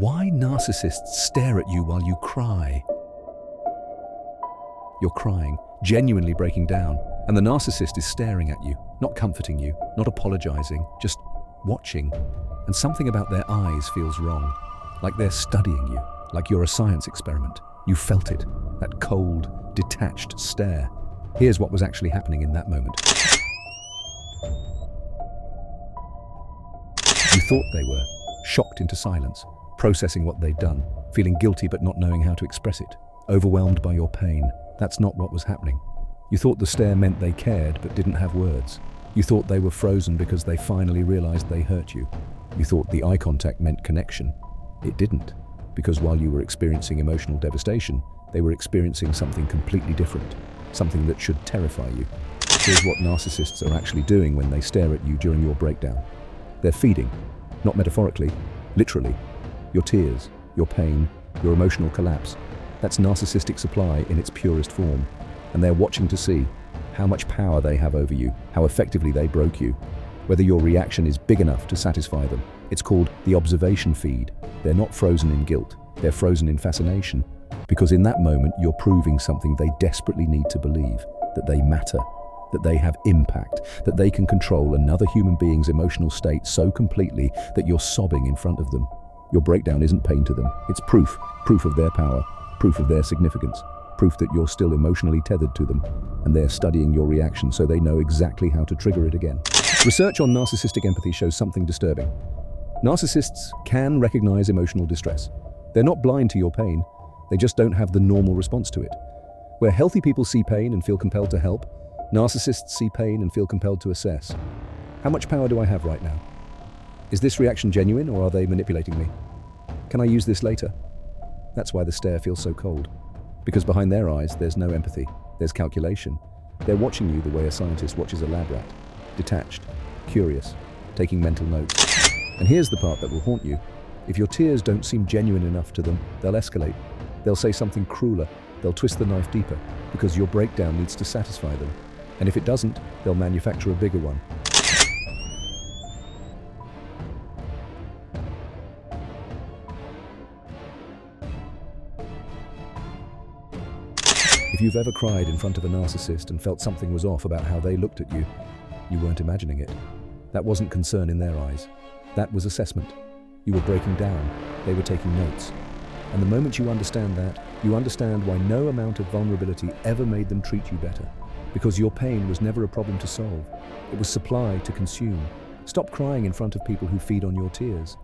Why narcissists stare at you while you cry? You're crying, genuinely breaking down, and the narcissist is staring at you, not comforting you, not apologizing, just watching. And something about their eyes feels wrong, like they're studying you, like you're a science experiment. You felt it, that cold, detached stare. Here's what was actually happening in that moment. You thought they were shocked into silence, processing what they'd done, feeling guilty but not knowing how to express it, overwhelmed by your pain. That's not what was happening. You thought the stare meant they cared but didn't have words. You thought they were frozen because they finally realized they hurt you. You thought the eye contact meant connection. It didn't, because while you were experiencing emotional devastation, they were experiencing something completely different, something that should terrify you. Here's what narcissists are actually doing when they stare at you during your breakdown. They're feeding, not metaphorically, literally, your tears, your pain, your emotional collapse. That's narcissistic supply in its purest form. And they're watching to see how much power they have over you, how effectively they broke you, whether your reaction is big enough to satisfy them. It's called the observation feed. They're not frozen in guilt, they're frozen in fascination. Because in that moment, you're proving something they desperately need to believe, that they matter, that they have impact, that they can control another human being's emotional state so completely that you're sobbing in front of them. Your breakdown isn't pain to them, it's proof of their power, proof of their significance, proof that you're still emotionally tethered to them, and they're studying your reaction so they know exactly how to trigger it again. Research on narcissistic empathy shows something disturbing. Narcissists can recognize emotional distress. They're not blind to your pain, they just don't have the normal response to it. Where healthy people see pain and feel compelled to help, narcissists see pain and feel compelled to assess. How much power do I have right now? Is this reaction genuine, or are they manipulating me? Can I use this later? That's why the stare feels so cold. Because behind their eyes, there's no empathy, there's calculation. They're watching you the way a scientist watches a lab rat, detached, curious, taking mental notes. And here's the part that will haunt you. If your tears don't seem genuine enough to them, they'll escalate. They'll say something crueler. They'll twist the knife deeper, because your breakdown needs to satisfy them. And if it doesn't, they'll manufacture a bigger one. If you've ever cried in front of a narcissist and felt something was off about how they looked at you, you weren't imagining it. That wasn't concern in their eyes. That was assessment. You were breaking down. They were taking notes. And the moment you understand that, you understand why no amount of vulnerability ever made them treat you better. Because your pain was never a problem to solve. It was supply to consume. Stop crying in front of people who feed on your tears.